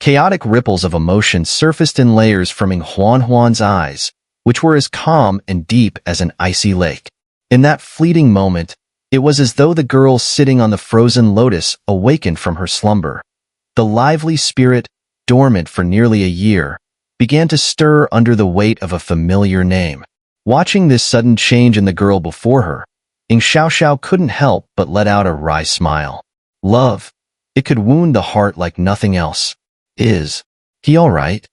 Chaotic ripples of emotion surfaced in layers from Ying Huanhuan's eyes, which were as calm and deep as an icy lake. In that fleeting moment, it was as though the girl sitting on the frozen lotus awakened from her slumber. The lively spirit, dormant for nearly a year, began to stir under the weight of a familiar name. Watching this sudden change in the girl before her, EngSubs couldn't help but let out a wry smile. Love. It could wound the heart like nothing else. Is he all right?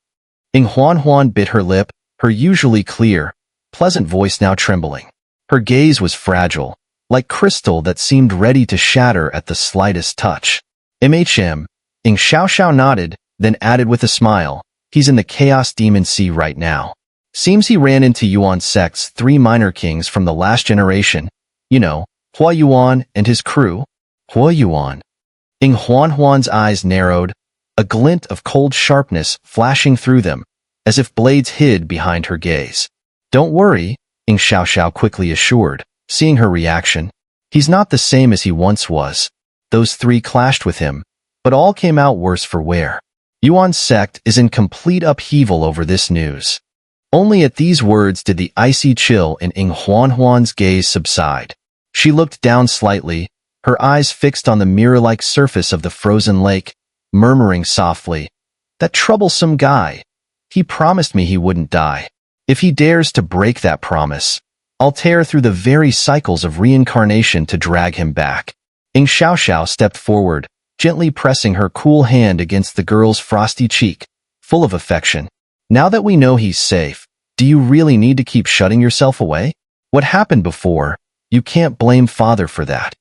Ying Huanhuan bit her lip, her usually clear, pleasant voice now trembling. Her gaze was fragile, like crystal that seemed ready to shatter at the slightest touch. EngSubs nodded, then added with a smile, he's in the Chaos Demon Sea right now. Seems he ran into Yuan sect's 3 minor kings from the last generation. You know, Huang and his crew. Huang. Ying Huanhuan's eyes narrowed, a glint of cold sharpness flashing through them, as if blades hid behind her gaze. Don't worry, EngSubs quickly assured, seeing her reaction. He's not the same as he once was. Those 3 clashed with him, but all came out worse for wear. Yuan sect is in complete upheaval over this news. Only at these words did the icy chill in Ying Huanhuan's gaze subside. She looked down slightly, her eyes fixed on the mirror-like surface of the frozen lake, murmuring softly, "That troublesome guy. He promised me he wouldn't die. If he dares to break that promise, I'll tear through the very cycles of reincarnation to drag him back." EngSubs stepped forward, gently pressing her cool hand against the girl's frosty cheek, full of affection. Now that we know he's safe, do you really need to keep shutting yourself away? What happened before? You can't blame father for that.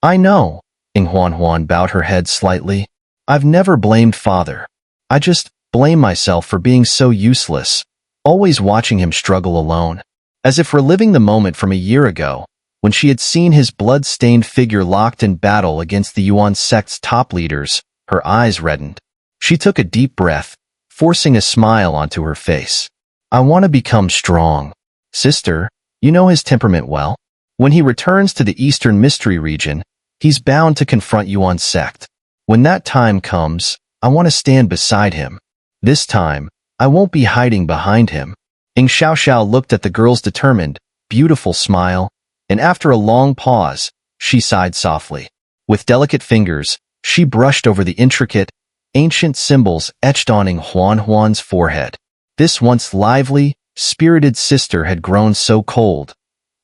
I know, Ying Huanhuan bowed her head slightly. I've never blamed father. I just blame myself for being so useless, always watching him struggle alone. As if reliving the moment from a year ago, when she had seen his blood-stained figure locked in battle against the Yuan sect's top leaders, her eyes reddened. She took a deep breath, forcing a smile onto her face. I want to become strong. Sister, you know his temperament well. When he returns to the Eastern Mystery region, he's bound to confront Yuan sect. When that time comes, I want to stand beside him. This time, I won't be hiding behind him. EngSubs looked at the girl's determined, beautiful smile, and after a long pause, she sighed softly. With delicate fingers, she brushed over the intricate, ancient symbols etched on Ying Huanhuan's forehead. This once lively, spirited sister had grown so cold,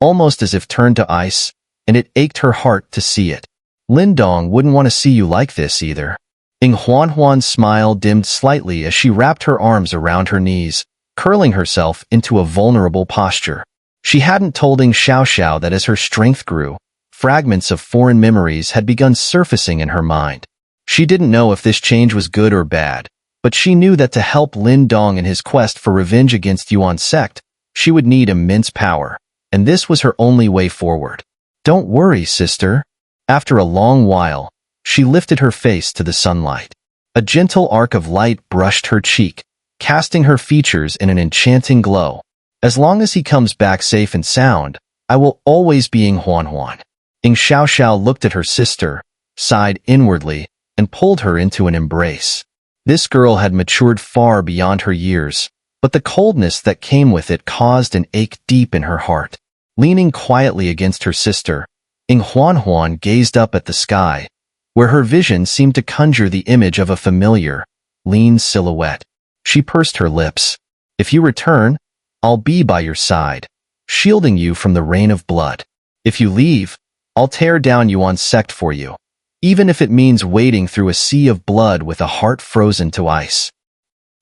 almost as if turned to ice, and it ached her heart to see it. Lindong wouldn't want to see you like this either. Ying Huanhuan's smile dimmed slightly as she wrapped her arms around her knees, curling herself into a vulnerable posture. She hadn't told EngSubs that as her strength grew, fragments of foreign memories had begun surfacing in her mind. She didn't know if this change was good or bad, but she knew that to help Lindong in his quest for revenge against Yuan sect, she would need immense power, and this was her only way forward. Don't worry, sister. After a long while, she lifted her face to the sunlight. A gentle arc of light brushed her cheek, casting her features in an enchanting glow. As long as he comes back safe and sound, I will always be Ying Huanhuan. EngSubs looked at her sister, sighed inwardly, and pulled her into an embrace. This girl had matured far beyond her years, but the coldness that came with it caused an ache deep in her heart. Leaning quietly against her sister, Ying Huanhuan gazed up at the sky, where her vision seemed to conjure the image of a familiar, lean silhouette. She pursed her lips. If you return, I'll be by your side, shielding you from the rain of blood. If you leave, I'll tear down Yuan sect for you, even if it means wading through a sea of blood with a heart frozen to ice.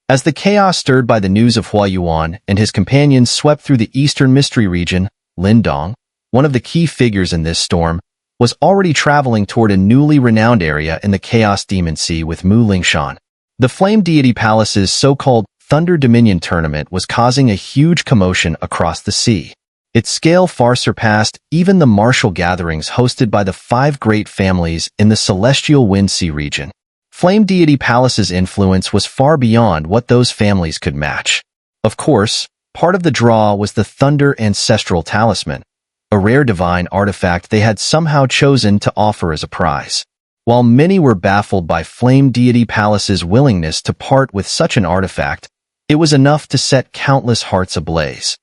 As the chaos stirred by the news of Huang and his companions swept through the Eastern Mystery region, Lindong, one of the key figures in this storm, was already traveling toward a newly renowned area in the Chaos Demon Sea with Mu Lingshan. The Flame Deity Palace's so-called Thunder Dominion tournament was causing a huge commotion across the sea. Its scale far surpassed even the martial gatherings hosted by the 5 great families in the Celestial Wind Sea region. Flame Deity Palace's influence was far beyond what those families could match. Of course, part of the draw was the Thunder Ancestral Talisman, a rare divine artifact they had somehow chosen to offer as a prize. While many were baffled by Flame Deity Palace's willingness to part with such an artifact, it was enough to set countless hearts ablaze.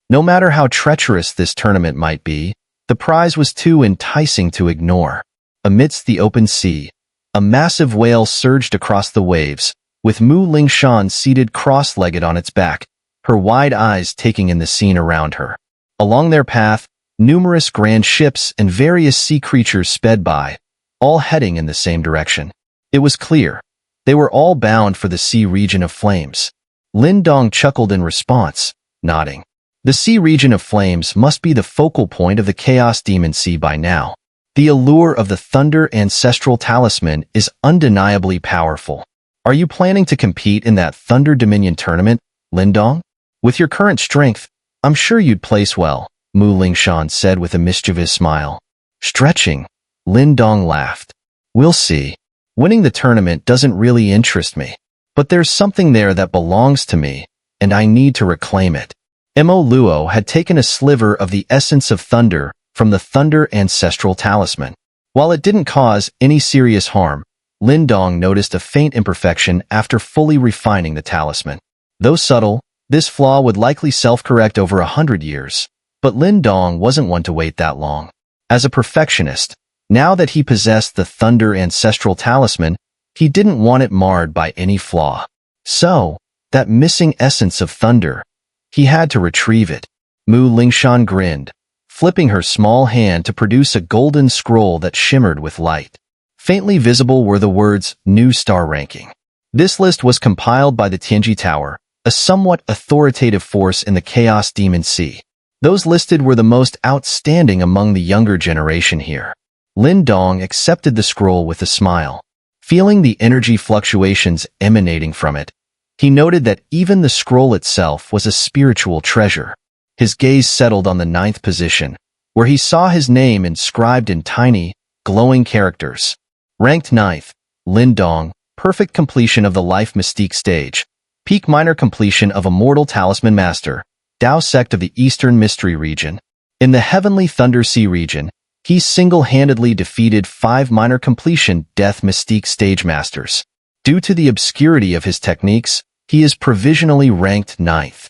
No matter how treacherous this tournament might be, the prize was too enticing to ignore. Amidst the open sea, a massive whale surged across the waves, with Mu Lingshan seated cross-legged on its back, her wide eyes taking in the scene around her. Along their path, numerous grand ships and various sea creatures sped by, all heading in the same direction. It was clear. They were all bound for the sea region of flames. Lin Dong chuckled in response, nodding. The sea region of flames must be the focal point of the Chaos Demon Sea by now. The allure of the Thunder Ancestral Talisman is undeniably powerful. Are you planning to compete in that Thunder Dominion tournament, Lin Dong? With your current strength, I'm sure you'd place well, Mu Lingshan said with a mischievous smile. Stretching, Lin Dong laughed. We'll see. Winning the tournament doesn't really interest me. But there's something there that belongs to me, and I need to reclaim it. Mo Luo had taken a sliver of the essence of thunder from the Thunder Ancestral Talisman. While it didn't cause any serious harm, Lin Dong noticed a faint imperfection after fully refining the talisman. Though subtle, this flaw would likely self-correct over 100 years, but Lin Dong wasn't one to wait that long. As a perfectionist, now that he possessed the Thunder Ancestral Talisman, he didn't want it marred by any flaw. So, that missing essence of thunder, he had to retrieve it. Mu Lingshan grinned, flipping her small hand to produce a golden scroll that shimmered with light. Faintly visible were the words, New Star Ranking. This list was compiled by the Tianji Tower, a somewhat authoritative force in the Chaos Demon Sea. Those listed were the most outstanding among the younger generation here. Lin Dong accepted the scroll with a smile. Feeling the energy fluctuations emanating from it, he noted that even the scroll itself was a spiritual treasure. His gaze settled on the 9th position, where he saw his name inscribed in tiny, glowing characters. Ranked 9th, Lin Dong, perfect completion of the Life Mystique stage, peak minor completion of Immortal Talisman Master, Dao Sect of the Eastern Mystery region. In the Heavenly Thunder Sea region, he single-handedly defeated 5 minor completion Death Mystique stage masters. Due to the obscurity of his techniques, he is provisionally ranked 9th.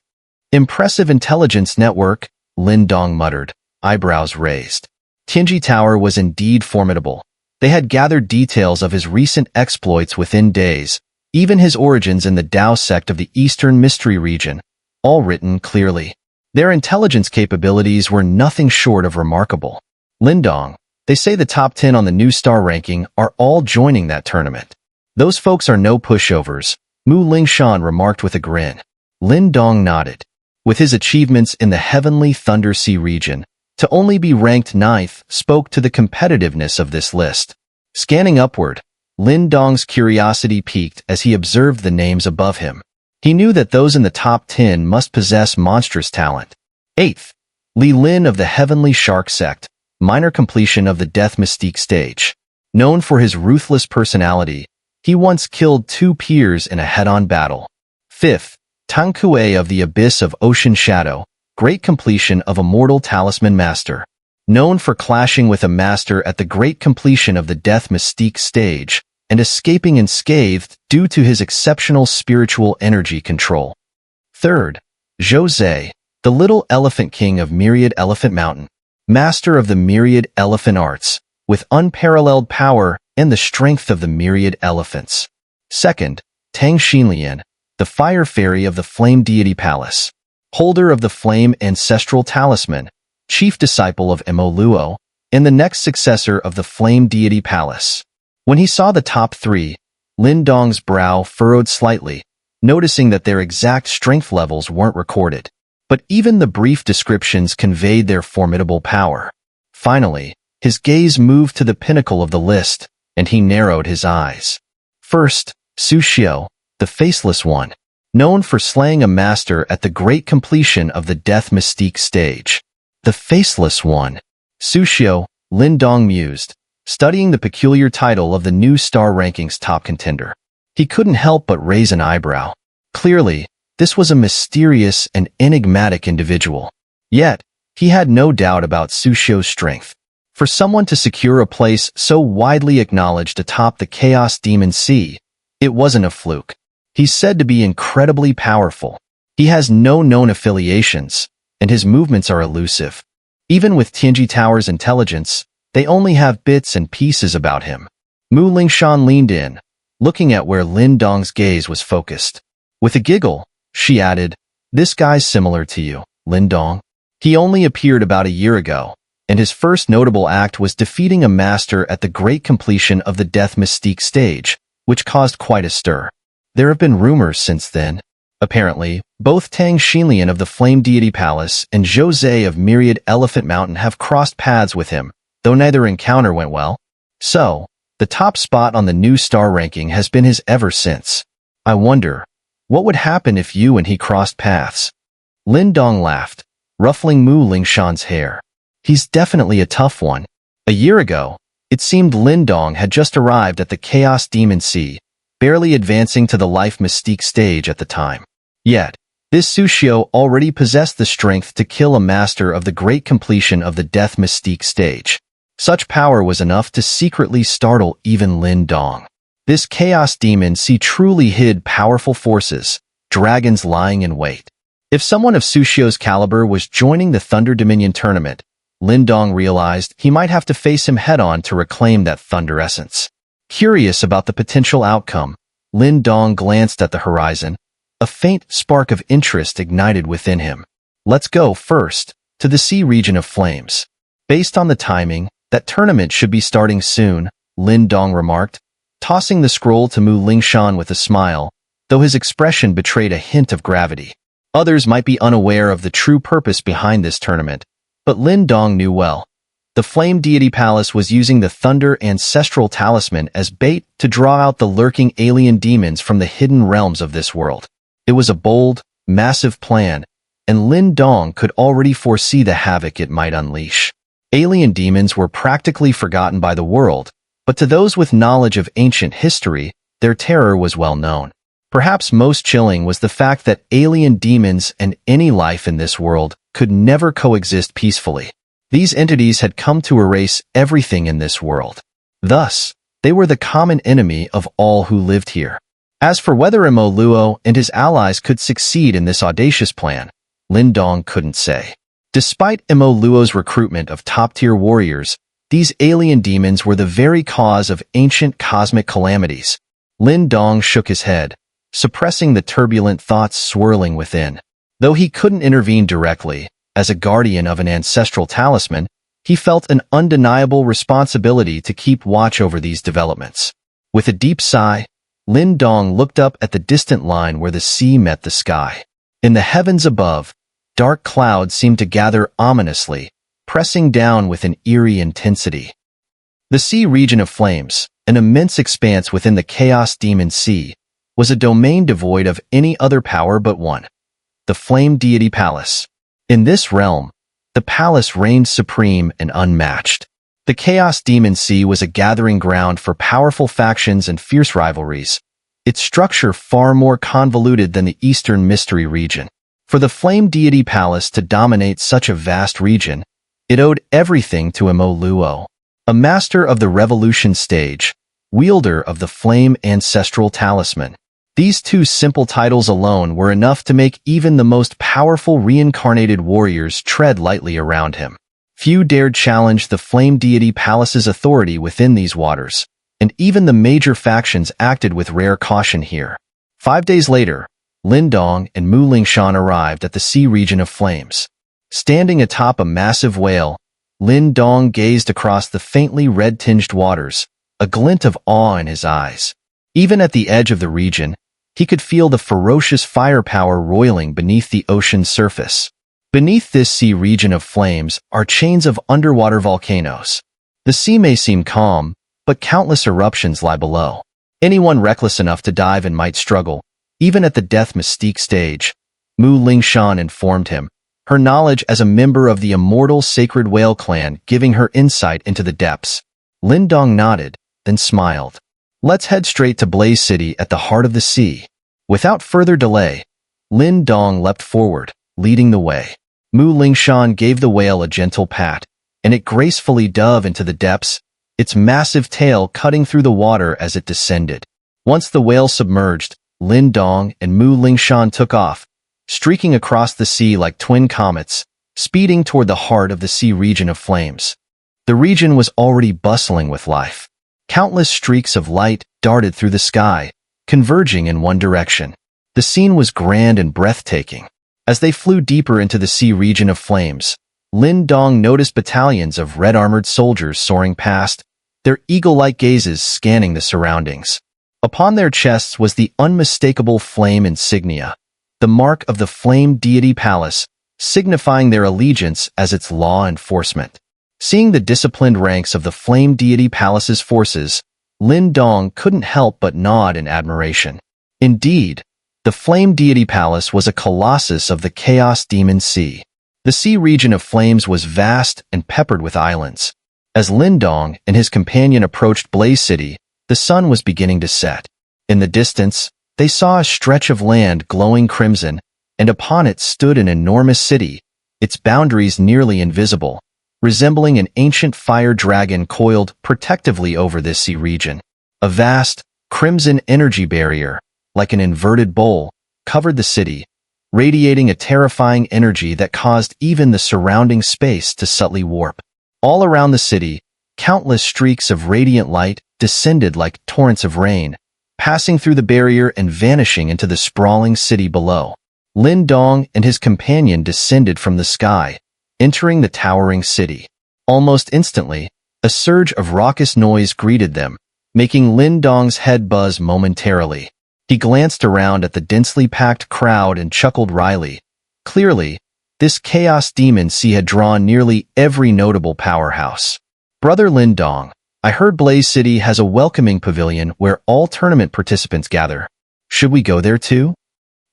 Impressive intelligence network, Lin Dong muttered, eyebrows raised. Tianji Tower was indeed formidable. They had gathered details of his recent exploits within days, even his origins in the Dao Sect of the Eastern Mystery region, all written clearly. Their intelligence capabilities were nothing short of remarkable. Lin Dong, they say the top 10 on the New Star Ranking are all joining that tournament. Those folks are no pushovers, Mu Lingshan remarked with a grin. Lin Dong nodded. With his achievements in the Heavenly Thunder Sea region, to only be ranked 9th spoke to the competitiveness of this list. Scanning upward, Lin Dong's curiosity peaked as he observed the names above him. He knew that those in the top 10 must possess monstrous talent. 8th, Li Lin of the Heavenly Shark Sect, minor completion of the Death Mystique stage. Known for his ruthless personality, he once killed 2 peers in a head-on battle. 5th, Tang Kuei of the Abyss of Ocean Shadow, great completion of Immortal Talisman Master. Known for clashing with a master at the great completion of the Death Mystique stage, and escaping unscathed due to his exceptional spiritual energy control. 3rd, Zhou Zhe, the Little Elephant King of Myriad Elephant Mountain, master of the Myriad Elephant Arts, with unparalleled power and the strength of the Myriad Elephants. 2nd, Tang Xinlian, the Fire Fairy of the Flame Deity Palace, holder of the Flame Ancestral Talisman, chief disciple of Mo Luo, and the next successor of the Flame Deity Palace. When he saw the top 3, Lin Dong's brow furrowed slightly, noticing that their exact strength levels weren't recorded. But even the brief descriptions conveyed their formidable power. Finally, his gaze moved to the pinnacle of the list, and he narrowed his eyes. First, Su Xiao, the Faceless One, known for slaying a master at the great completion of the Death Mystique stage. The Faceless One. Su Xiao, Lin Dong mused, studying the peculiar title of the New Star Ranking's top contender. He couldn't help but raise an eyebrow. Clearly, this was a mysterious and enigmatic individual. Yet, he had no doubt about Su Xiao's strength. For someone to secure a place so widely acknowledged atop the Chaos Demon Sea, it wasn't a fluke. He's said to be incredibly powerful. He has no known affiliations, and his movements are elusive. Even with Tianji Tower's intelligence, they only have bits and pieces about him. Mu Lingshan leaned in, looking at where Lin Dong's gaze was focused. With a giggle, she added, "This guy's similar to you, Lin Dong. He only appeared about a year ago, and his first notable act was defeating a master at the great completion of the Death Mystique stage, which caused quite a stir. There have been rumors since then. Apparently, both Tang Xinlian of the Flame Deity Palace and Zhou Zhe of Myriad Elephant Mountain have crossed paths with him, though neither encounter went well. So, the top spot on the new star ranking has been his ever since. I wonder, what would happen if you and he crossed paths?" Lin Dong laughed, ruffling Mu Lingshan's hair. "He's definitely a tough one." A year ago, it seemed Lin Dong had just arrived at the Chaos Demon Sea, barely advancing to the Life Mystique stage at the time. Yet, this Sushio already possessed the strength to kill a master of the great completion of the Death Mystique stage. Such power was enough to secretly startle even Lin Dong. This Chaos Demon Sea truly hid powerful forces, dragons lying in wait. If someone of Sushio's caliber was joining the Thunder Dominion tournament, Lin Dong realized he might have to face him head-on to reclaim that Thunder Essence. Curious about the potential outcome, Lin Dong glanced at the horizon. A faint spark of interest ignited within him. "Let's go first to the Sea Region of Flames. Based on the timing, that tournament should be starting soon," Lin Dong remarked, tossing the scroll to Mu Lingshan with a smile, though his expression betrayed a hint of gravity. Others might be unaware of the true purpose behind this tournament, but Lin Dong knew well. The Flame Deity Palace was using the Thunder Ancestral Talisman as bait to draw out the lurking alien demons from the hidden realms of this world. It was a bold, massive plan, and Lin Dong could already foresee the havoc it might unleash. Alien demons were practically forgotten by the world, but to those with knowledge of ancient history, their terror was well known. Perhaps most chilling was the fact that alien demons and any life in this world could never coexist peacefully. These entities had come to erase everything in this world. Thus, they were the common enemy of all who lived here. As for whether Mo Luo and his allies could succeed in this audacious plan, Lin Dong couldn't say. Despite Mo Luo's recruitment of top-tier warriors, these alien demons were the very cause of ancient cosmic calamities. Lin Dong shook his head, suppressing the turbulent thoughts swirling within. Though he couldn't intervene directly, as a guardian of an ancestral talisman, he felt an undeniable responsibility to keep watch over these developments. With a deep sigh, Lin Dong looked up at the distant line where the sea met the sky. In the heavens above, dark clouds seemed to gather ominously, pressing down with an eerie intensity. The Sea Region of Flames, an immense expanse within the Chaos Demon Sea, was a domain devoid of any other power but one: the Flame Deity Palace. In this realm, the palace reigned supreme and unmatched. The Chaos Demon Sea was a gathering ground for powerful factions and fierce rivalries, its structure far more convoluted than the Eastern Mystery region. For the Flame Deity Palace to dominate such a vast region, it owed everything to Mo Luo, a master of the Revolution stage, wielder of the Flame Ancestral Talisman. These two simple titles alone were enough to make even the most powerful reincarnated warriors tread lightly around him. Few dared challenge the Flame Deity Palace's authority within these waters, and even the major factions acted with rare caution here. 5 days later, Lin Dong and Mu Lingshan arrived at the Sea Region of Flames. Standing atop a massive whale, Lin Dong gazed across the faintly red-tinged waters, a glint of awe in his eyes. Even at the edge of the region, he could feel the ferocious firepower roiling beneath the ocean's surface. Beneath this Sea Region of Flames are chains of underwater volcanoes. The sea may seem calm, but countless eruptions lie below. Anyone reckless enough to dive in might struggle, even at the Death Mystique stage. Mu Lingshan informed him, her knowledge as a member of the immortal Sacred Whale clan giving her insight into the depths. Lin Dong nodded, then smiled. "Let's head straight to Blaze City at the heart of the sea." Without further delay, Lin Dong leapt forward, leading the way. Mu Lingshan gave the whale a gentle pat, and it gracefully dove into the depths, its massive tail cutting through the water as it descended. Once the whale submerged, Lin Dong and Mu Lingshan took off, streaking across the sea like twin comets, speeding toward the heart of the sea region of flames. The region was already bustling with life. Countless streaks of light darted through the sky, converging in one direction. The scene was grand and breathtaking. As they flew deeper into the sea region of flames, Lin Dong noticed battalions of red-armored soldiers soaring past, their eagle-like gazes scanning the surroundings. Upon their chests was the unmistakable flame insignia, the mark of the Flame Deity Palace, signifying their allegiance as its law enforcement. Seeing the disciplined ranks of the Flame Deity Palace's forces, Lin Dong couldn't help but nod in admiration. Indeed, the Flame Deity Palace was a colossus of the Chaos Demon Sea. The sea region of flames was vast and peppered with islands. As Lin Dong and his companion approached Blaze City, the sun was beginning to set. In the distance, they saw a stretch of land glowing crimson, and upon it stood an enormous city, its boundaries nearly invisible, resembling an ancient fire dragon coiled protectively over this sea region. A vast, crimson energy barrier, like an inverted bowl, covered the city, radiating a terrifying energy that caused even the surrounding space to subtly warp. All around the city, countless streaks of radiant light descended like torrents of rain, passing through the barrier and vanishing into the sprawling city below. Lin Dong and his companion descended from the sky, entering the towering city. Almost instantly, a surge of raucous noise greeted them, making Lin Dong's head buzz momentarily. He glanced around at the densely packed crowd and chuckled wryly. Clearly, this Chaos Demon Sea had drawn nearly every notable powerhouse. Brother Lin Dong, I heard Blaze City has a welcoming pavilion where all tournament participants gather. Should we go there too?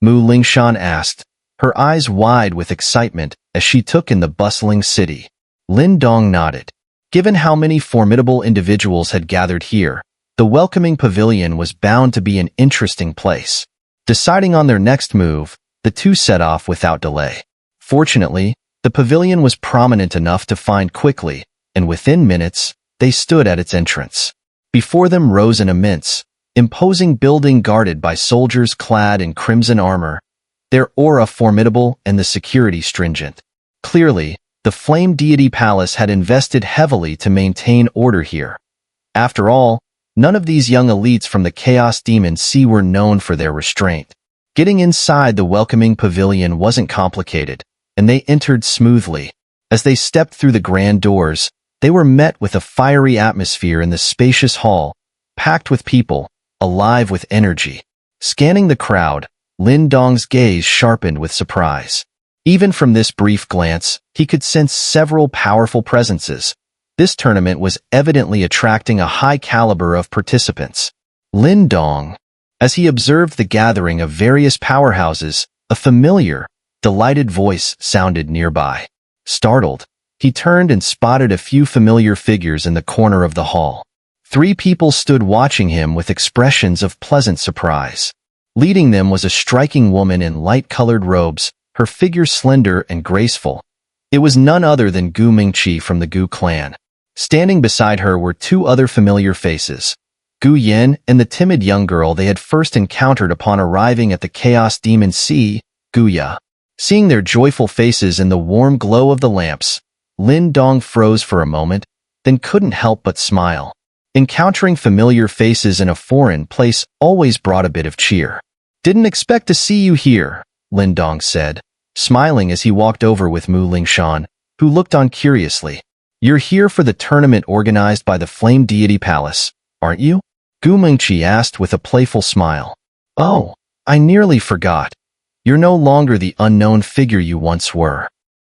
Mu Lingshan asked, her eyes wide with excitement as she took in the bustling city. Lin Dong nodded. Given how many formidable individuals had gathered here, the welcoming pavilion was bound to be an interesting place. Deciding on their next move, the two set off without delay. Fortunately, the pavilion was prominent enough to find quickly, and within minutes, they stood at its entrance. Before them rose an immense, imposing building guarded by soldiers clad in crimson armor, their aura formidable and the security stringent. Clearly, the Flame Deity Palace had invested heavily to maintain order here. After all, none of these young elites from the Chaos Demon Sea were known for their restraint. Getting inside the welcoming pavilion wasn't complicated, and they entered smoothly. As they stepped through the grand doors, they were met with a fiery atmosphere in the spacious hall, packed with people, alive with energy. Scanning the crowd, Lin Dong's gaze sharpened with surprise. Even from this brief glance, he could sense several powerful presences. This tournament was evidently attracting a high caliber of participants. Lin Dong, as he observed the gathering of various powerhouses, a familiar, delighted voice sounded nearby. Startled, he turned and spotted a few familiar figures in the corner of the hall. 3 people stood watching him with expressions of pleasant surprise. Leading them was a striking woman in light-colored robes, her figure slender and graceful. It was none other than Gu Mingqi from the Gu clan. Standing beside her were 2 other familiar faces, Gu Yin and the timid young girl they had first encountered upon arriving at the Chaos Demon Sea, Gu Ya. Seeing their joyful faces in the warm glow of the lamps, Lin Dong froze for a moment, then couldn't help but smile. Encountering familiar faces in a foreign place always brought a bit of cheer. "Didn't expect to see you here," Lin Dong said, smiling as he walked over with Mu Lingshan, who looked on curiously. "You're here for the tournament organized by the Flame Deity Palace, aren't you?" Gu Mingqi asked with a playful smile. "Oh, I nearly forgot. You're no longer the unknown figure you once were."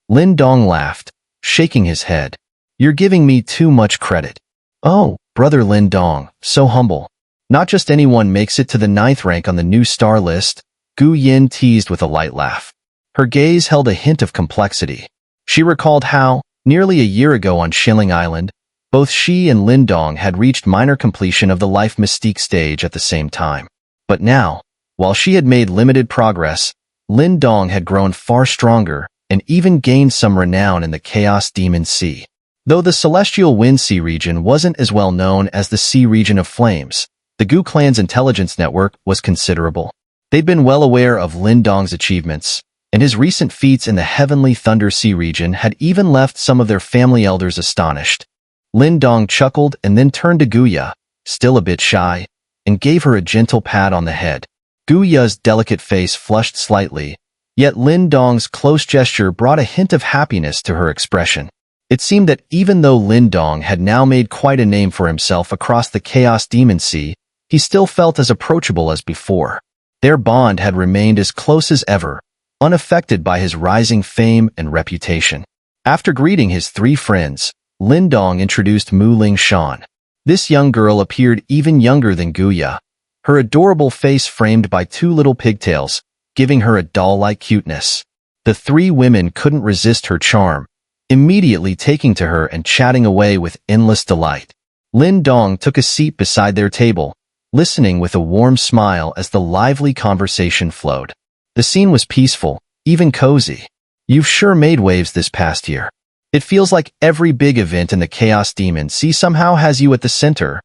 Lin Dong laughed, shaking his head. "You're giving me too much credit." "Oh, Brother Lin Dong, so humble. Not just anyone makes it to the 9th rank on the new star list," Gu Yin teased with a light laugh. Her gaze held a hint of complexity. She recalled how, nearly a year ago on Shilling Island, both she and Lin Dong had reached minor completion of the Life Mystique stage at the same time. But now, while she had made limited progress, Lin Dong had grown far stronger and even gained some renown in the Chaos Demon Sea. Though the Celestial Wind Sea region wasn't as well known as the Sea region of Flames, the Gu clan's intelligence network was considerable. They'd been well aware of Lin Dong's achievements, and his recent feats in the Heavenly Thunder Sea region had even left some of their family elders astonished. Lin Dong chuckled and then turned to Guya, still a bit shy, and gave her a gentle pat on the head. Guya's delicate face flushed slightly, yet Lin Dong's close gesture brought a hint of happiness to her expression. It seemed that even though Lin Dong had now made quite a name for himself across the Chaos Demon Sea, he still felt as approachable as before. Their bond had remained as close as ever, unaffected by his rising fame and reputation. After greeting his three friends, Lin Dong introduced Ling Shan. This young girl appeared even younger than Guya, her adorable face framed by two little pigtails, giving her a doll-like cuteness. The three women couldn't resist her charm, immediately taking to her and chatting away with endless delight. Lin Dong took a seat beside their table, listening with a warm smile as the lively conversation flowed. The scene was peaceful, even cozy. You've sure made waves this past year. It feels like every big event in the Chaos Demon Sea somehow has you at the center,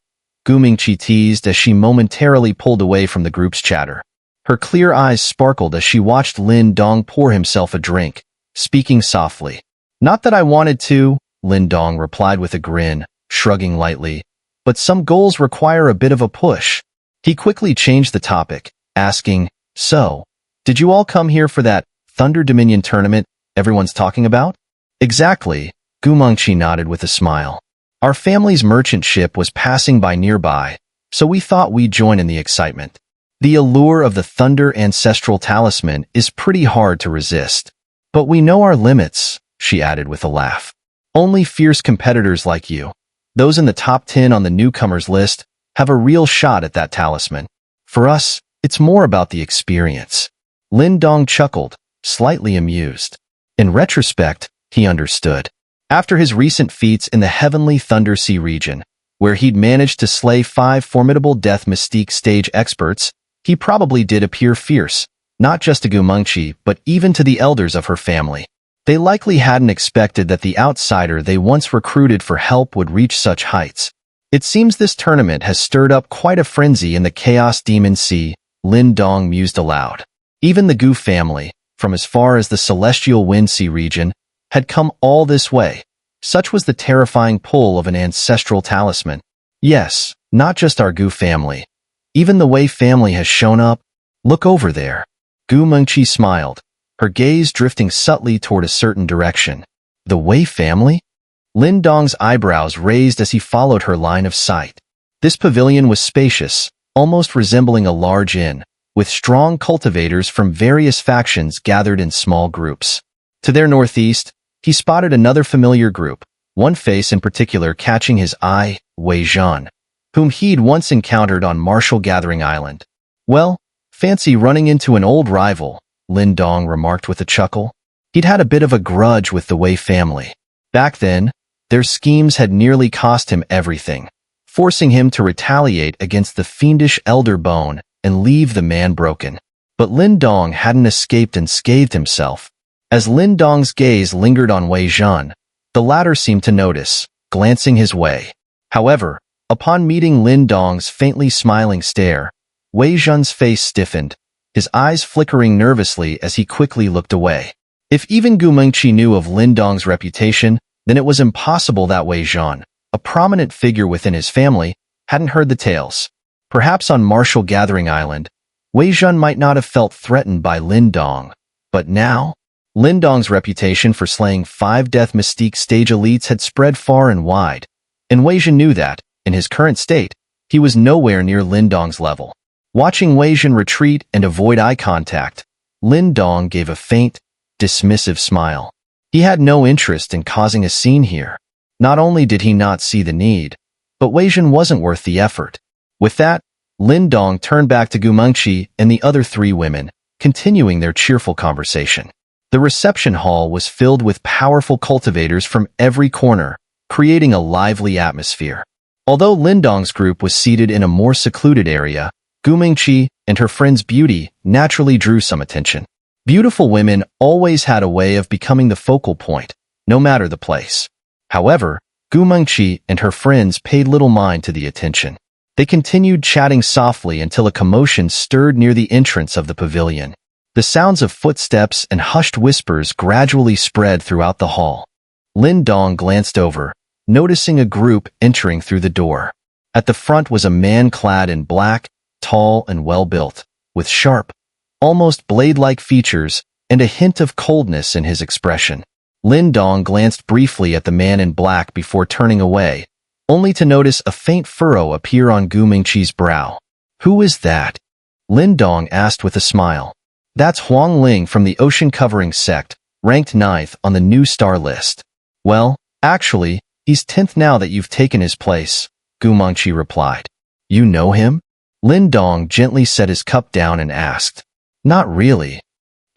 Gu Mingqi teased as she momentarily pulled away from the group's chatter. Her clear eyes sparkled as she watched Lin Dong pour himself a drink, speaking softly. Not that I wanted to, Lin Dong replied with a grin, shrugging lightly, but some goals require a bit of a push. He quickly changed the topic, asking, So, did you all come here for that Thunder Dominion tournament everyone's talking about? Exactly, Gu Mingqi nodded with a smile. Our family's merchant ship was passing by nearby, so we thought we'd join in the excitement. The allure of the Thunder Ancestral Talisman is pretty hard to resist. But we know our limits, she added with a laugh. Only fierce competitors like you, those in the top 10 on the newcomers list, have a real shot at that talisman. For us, it's more about the experience. Lin Dong chuckled, slightly amused. In retrospect, he understood. After his recent feats in the Heavenly Thunder Sea region, where he'd managed to slay 5 formidable Death Mystique stage experts, he probably did appear fierce, not just to Gu Mingqi, but even to the elders of her family. They likely hadn't expected that the outsider they once recruited for help would reach such heights. It seems this tournament has stirred up quite a frenzy in the Chaos Demon Sea, Lin Dong mused aloud. Even the Gu family, from as far as the Celestial Wind Sea region, had come all this way. Such was the terrifying pull of an ancestral talisman. Yes, not just our Gu family. Even the Wei family has shown up. Look over there. Gu Mingqi smiled, her gaze drifting subtly toward a certain direction. The Wei family? Lin Dong's eyebrows raised as he followed her line of sight. This pavilion was spacious, almost resembling a large inn, with strong cultivators from various factions gathered in small groups. To their northeast, he spotted another familiar group, one face in particular catching his eye, Wei Zhan, whom he'd once encountered on Martial Gathering Island. Well, fancy running into an old rival, Lin Dong remarked with a chuckle. He'd had a bit of a grudge with the Wei family. Back then, their schemes had nearly cost him everything, forcing him to retaliate against the fiendish Elder Bone and leave the man broken. But Lin Dong hadn't escaped unscathed himself. As Lin Dong's gaze lingered on Wei Zhan, the latter seemed to notice, glancing his way. However, upon meeting Lin Dong's faintly smiling stare, Wei Zhan's face stiffened, his eyes flickering nervously as he quickly looked away. If even Gu Mingqi knew of Lin Dong's reputation, then it was impossible that Wei Zhan, a prominent figure within his family, hadn't heard the tales. Perhaps on Martial Gathering Island, Wei Zhan might not have felt threatened by Lin Dong. But now, Lin Dong's reputation for slaying 5 Death Mystique stage elites had spread far and wide, and Wei Zhan knew that, in his current state, he was nowhere near Lin Dong's level. Watching Wei Zhan retreat and avoid eye contact, Lin Dong gave a faint, dismissive smile. He had no interest in causing a scene here. Not only did he not see the need, but Wei Zhan wasn't worth the effort. With that, Lin Dong turned back to Gu Mingqi and the other 3 women, continuing their cheerful conversation. The reception hall was filled with powerful cultivators from every corner, creating a lively atmosphere. Although Lin Dong's group was seated in a more secluded area, Gu Mingqi and her friend's beauty naturally drew some attention. Beautiful women always had a way of becoming the focal point, no matter the place. However, Gu Mengqi and her friends paid little mind to the attention. They continued chatting softly until a commotion stirred near the entrance of the pavilion. The sounds of footsteps and hushed whispers gradually spread throughout the hall. Lin Dong glanced over, noticing a group entering through the door. At the front was a man clad in black, tall and well-built, with sharp, almost blade-like features and a hint of coldness in his expression. Lin Dong glanced briefly at the man in black before turning away, only to notice a faint furrow appear on Gu Mingqi's brow. "Who is that?" Lin Dong asked with a smile. "That's Huang Ling from the ocean-covering sect, ranked 9th on the new star list." "Well, actually, he's 10th now that you've taken his place," Gu Mingqi replied. "You know him?" Lin Dong gently set his cup down and asked. "Not really."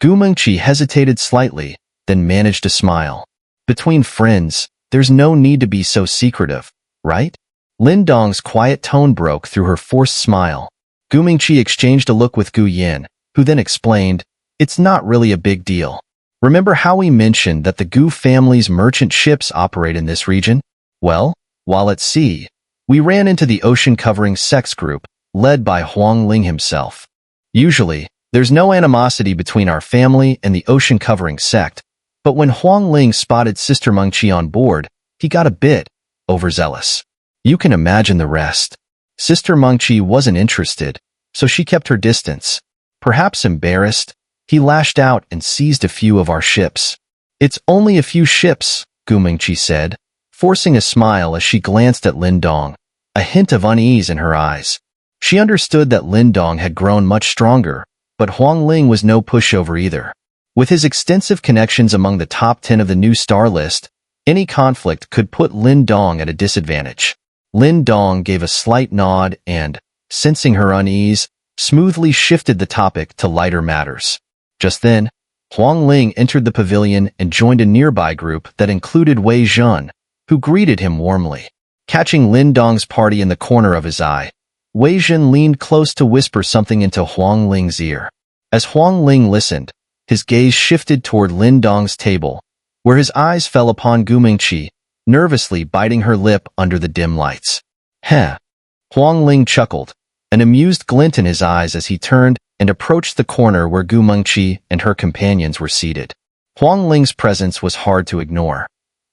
Gu Mingqi hesitated slightly, then managed a smile. "Between friends, there's no need to be so secretive, right?" Lin Dong's quiet tone broke through her forced smile. Gu Mingqi exchanged a look with Gu Yin, who then explained, "It's not really a big deal. Remember how we mentioned that the Gu family's merchant ships operate in this region? Well, while at sea, we ran into the ocean-covering sex group, led by Huang Ling himself. Usually, there's no animosity between our family and the ocean-covering sect, but when Huang Ling spotted Sister Mengqi on board, he got a bit overzealous. You can imagine the rest. Sister Mengqi wasn't interested, so she kept her distance. Perhaps embarrassed, he lashed out and seized a few of our ships. "It's only a few ships," Gu Mingqi said, forcing a smile as she glanced at Lin Dong, a hint of unease in her eyes. She understood that Lin Dong had grown much stronger, but Huang Ling was no pushover either. With his extensive connections among the top 10 of the new star list, any conflict could put Lin Dong at a disadvantage. Lin Dong gave a slight nod and, sensing her unease, smoothly shifted the topic to lighter matters. Just then, Huang Ling entered the pavilion and joined a nearby group that included Wei Zhen, who greeted him warmly. Catching Lin Dong's party in the corner of his eye, Wei Zhen leaned close to whisper something into Huang Ling's ear. As Huang Ling listened, his gaze shifted toward Lin Dong's table, where his eyes fell upon Gu Mingqi, nervously biting her lip under the dim lights. "Heh." Huang Ling chuckled, an amused glint in his eyes as he turned and approached the corner where Gu Mingqi and her companions were seated. Huang Ling's presence was hard to ignore.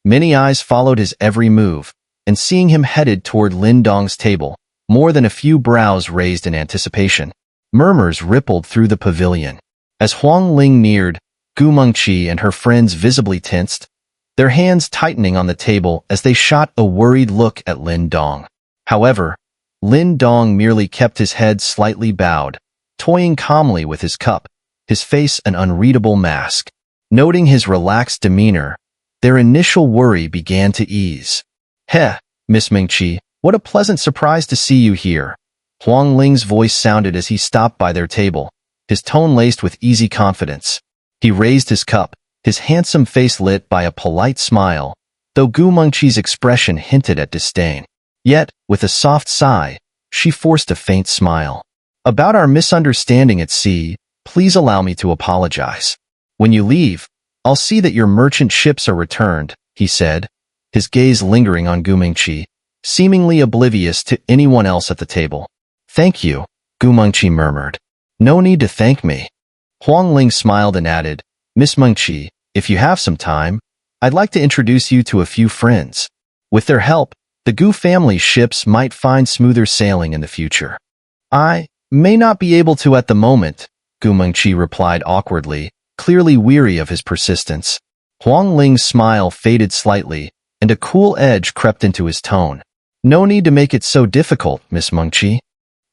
Many eyes followed his every move, and seeing him headed toward Lin Dong's table, more than a few brows raised in anticipation. Murmurs rippled through the pavilion. As Huang Ling neared, Gu Mingqi and her friends visibly tensed, their hands tightening on the table as they shot a worried look at Lin Dong. However, Lin Dong merely kept his head slightly bowed, toying calmly with his cup, his face an unreadable mask. Noting his relaxed demeanor, their initial worry began to ease. "Heh, Miss Mingqi, what a pleasant surprise to see you here." Huang Ling's voice sounded as he stopped by their table, his tone laced with easy confidence. He raised his cup, his handsome face lit by a polite smile, though Gu Mingqi's expression hinted at disdain. Yet, with a soft sigh, she forced a faint smile. "About our misunderstanding at sea, please allow me to apologize. When you leave, I'll see that your merchant ships are returned," he said, his gaze lingering on Gu Mingqi, seemingly oblivious to anyone else at the table. "Thank you," Gu Mingqi murmured. "No need to thank me." Huang Ling smiled and added, "Miss Mingqi, if you have some time, I'd like to introduce you to a few friends. With their help, the Gu family's ships might find smoother sailing in the future." "I may not be able to at the moment," Gu Mingqi replied awkwardly, clearly weary of his persistence. Huang Ling's smile faded slightly, and a cool edge crept into his tone. "No need to make it so difficult, Miss Mingqi."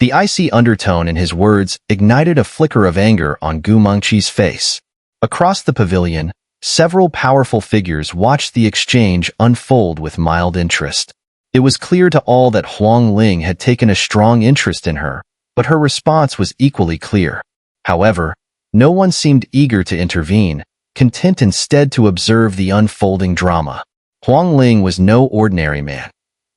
The icy undertone in his words ignited a flicker of anger on Gu Mingqi's face. Across the pavilion, several powerful figures watched the exchange unfold with mild interest. It was clear to all that Huang Ling had taken a strong interest in her, but her response was equally clear. However, no one seemed eager to intervene, content instead to observe the unfolding drama. Huang Ling was no ordinary man.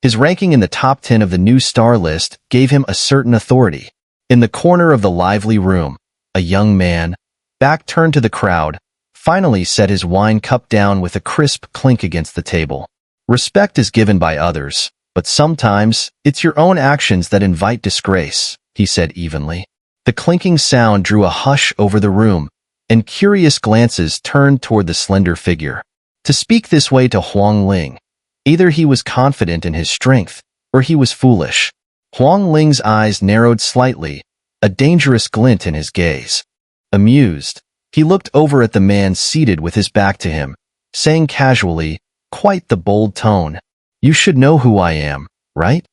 His ranking in the top 10 of the new star list gave him a certain authority. In the corner of the lively room, a young man, back turned to the crowd, finally set his wine cup down with a crisp clink against the table. Respect is given by others, but sometimes it's your own actions that invite disgrace, he said evenly. The clinking sound drew a hush over the room, and curious glances turned toward the slender figure. To speak this way to Huang Ling, either he was confident in his strength, or he was foolish. Huang Ling's eyes narrowed slightly, a dangerous glint in his gaze. Amused, he looked over at the man seated with his back to him, saying casually, quite the bold tone, "You should know who I am, right?"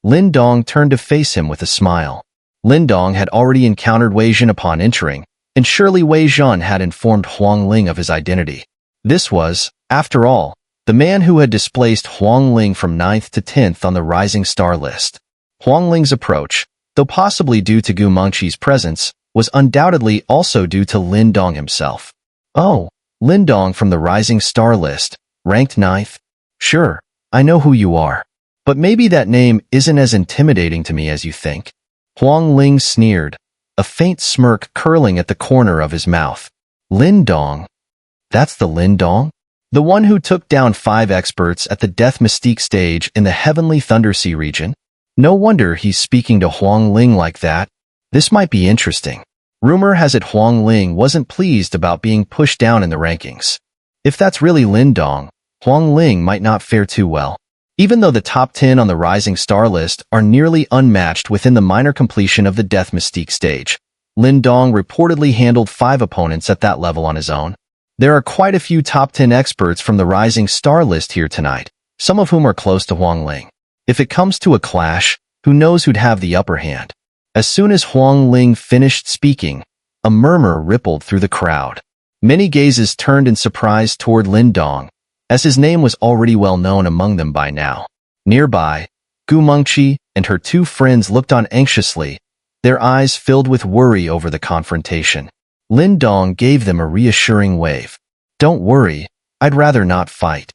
Lin Dong turned to face him with a smile. Lin Dong had already encountered Wei Zhen upon entering, and surely Wei Zhen had informed Huang Ling of his identity. This was, after all, the man who had displaced Huang Ling from 9th to 10th on the Rising Star list. Huang Ling's approach, though possibly due to Gu Mengqi's presence, was undoubtedly also due to Lin Dong himself. "Oh, Lin Dong from the Rising Star list, ranked 9th? Sure, I know who you are. But maybe that name isn't as intimidating to me as you think." Huang Ling sneered, a faint smirk curling at the corner of his mouth. "Lin Dong? That's the Lin Dong? The one who took down 5 experts at the Death Mystique stage in the Heavenly Thundersea region? No wonder he's speaking to Huang Ling like that. This might be interesting." Rumor has it Huang Ling wasn't pleased about being pushed down in the rankings. If that's really Lin Dong, Huang Ling might not fare too well. Even though the top 10 on the Rising Star list are nearly unmatched within the minor completion of the Death Mystique stage, Lin Dong reportedly handled 5 opponents at that level on his own. There are quite a few top 10 experts from the Rising Star list here tonight, some of whom are close to Huang Ling. If it comes to a clash, who knows who'd have the upper hand? As soon as Huang Ling finished speaking, a murmur rippled through the crowd. Many gazes turned in surprise toward Lin Dong, as his name was already well known among them by now. Nearby, Gu Mengqi and her 2 friends looked on anxiously, their eyes filled with worry over the confrontation. Lin Dong gave them a reassuring wave. "Don't worry, I'd rather not fight."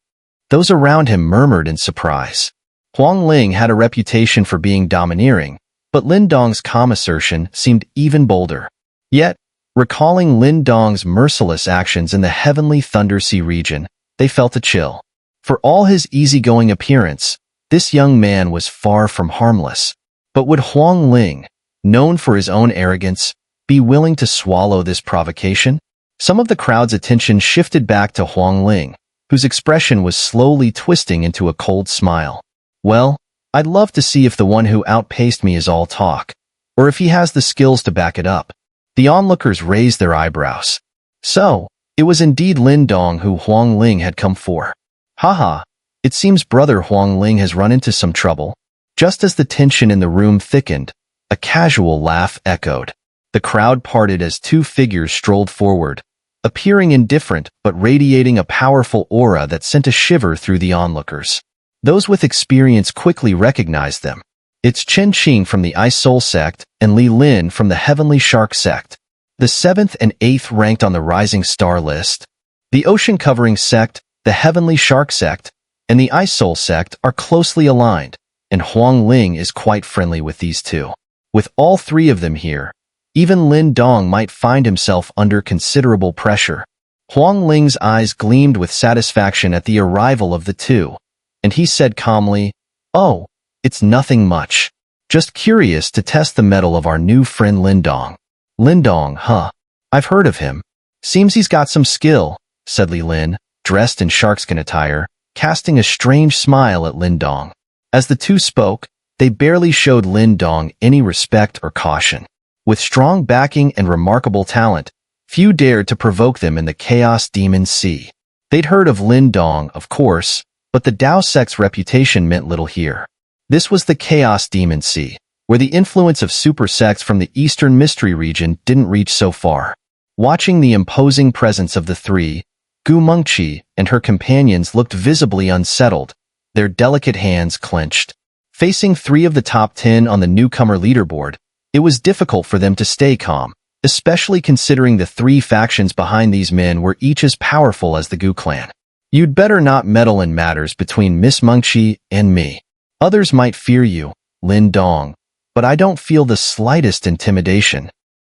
Those around him murmured in surprise. Huang Ling had a reputation for being domineering, but Lin Dong's calm assertion seemed even bolder. Yet, recalling Lin Dong's merciless actions in the Heavenly Thundersea region, they felt a chill. For all his easygoing appearance, this young man was far from harmless. But would Huang Ling, known for his own arrogance, be willing to swallow this provocation? Some of the crowd's attention shifted back to Huang Ling, whose expression was slowly twisting into a cold smile. "Well, I'd love to see if the one who outpaced me is all talk, or if he has the skills to back it up." The onlookers raised their eyebrows. So, it was indeed Lin Dong who Huang Ling had come for. Haha, it seems brother Huang Ling has run into some trouble. Just as the tension in the room thickened, a casual laugh echoed. The crowd parted as 2 figures strolled forward, appearing indifferent but radiating a powerful aura that sent a shiver through the onlookers. Those with experience quickly recognized them. It's Chen Qing from the Ice Soul sect and Li Lin from the Heavenly Shark sect, the 7th and 8th ranked on the Rising Star list. The Ocean Covering sect, the Heavenly Shark sect, and the Ice Soul sect are closely aligned, and Huang Ling is quite friendly with these 2. With all 3 of them here, even Lin Dong might find himself under considerable pressure. Huang Ling's eyes gleamed with satisfaction at the arrival of the 2, and he said calmly, "Oh, it's nothing much. Just curious to test the mettle of our new friend Lin Dong." "Lin Dong, huh? I've heard of him. Seems he's got some skill," said Li Lin, dressed in sharkskin attire, casting a strange smile at Lin Dong. As the 2 spoke, they barely showed Lin Dong any respect or caution. With strong backing and remarkable talent, few dared to provoke them in the Chaos Demon Sea. They'd heard of Lin Dong, of course, but the Dao sect's reputation meant little here. This was the Chaos Demon Sea, where the influence of super sects from the Eastern Mystery region didn't reach so far. Watching the imposing presence of the 3, Gu Mengqi and her companions looked visibly unsettled, their delicate hands clenched. Facing 3 of the top 10 on the newcomer leaderboard, it was difficult for them to stay calm, especially considering the 3 factions behind these men were each as powerful as the Gu clan. "You'd better not meddle in matters between Miss Mengqi and me. Others might fear you, Lin Dong, but I don't feel the slightest intimidation."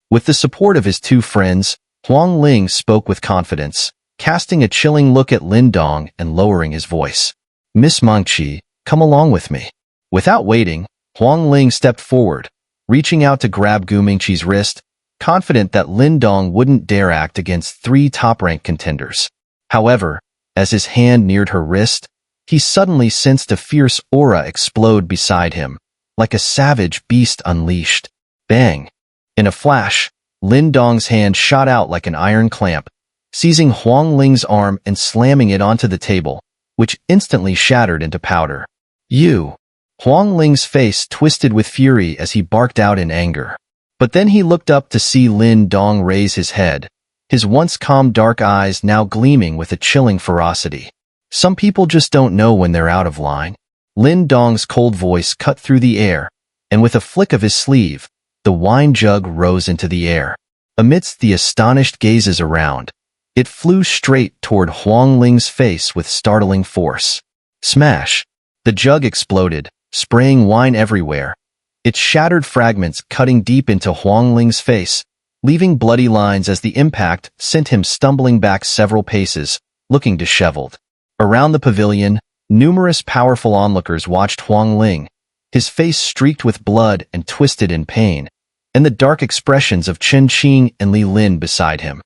With the support of his 2 friends, Huang Ling spoke with confidence, casting a chilling look at Lin Dong and lowering his voice. Miss Mengqi, come along with me. Without waiting, Huang Ling stepped forward, reaching out to grab Gu Mingqi's wrist, confident that Lin Dong wouldn't dare act against 3 top-ranked contenders. However, as his hand neared her wrist, he suddenly sensed a fierce aura explode beside him, like a savage beast unleashed. Bang! In a flash, Lin Dong's hand shot out like an iron clamp, seizing Huang Ling's arm and slamming it onto the table, which instantly shattered into powder. You! Huang Ling's face twisted with fury as he barked out in anger. But then he looked up to see Lin Dong raise his head, his once calm dark eyes now gleaming with a chilling ferocity. Some people just don't know when they're out of line. Lin Dong's cold voice cut through the air, and with a flick of his sleeve, the wine jug rose into the air. Amidst the astonished gazes around, it flew straight toward Huang Ling's face with startling force. Smash! The jug exploded, spraying wine everywhere, its shattered fragments cutting deep into Huang Ling's face, leaving bloody lines as the impact sent him stumbling back several paces, looking disheveled. Around the pavilion, numerous powerful onlookers watched Huang Ling, his face streaked with blood and twisted in pain, and the dark expressions of Chen Qing and Li Lin beside him.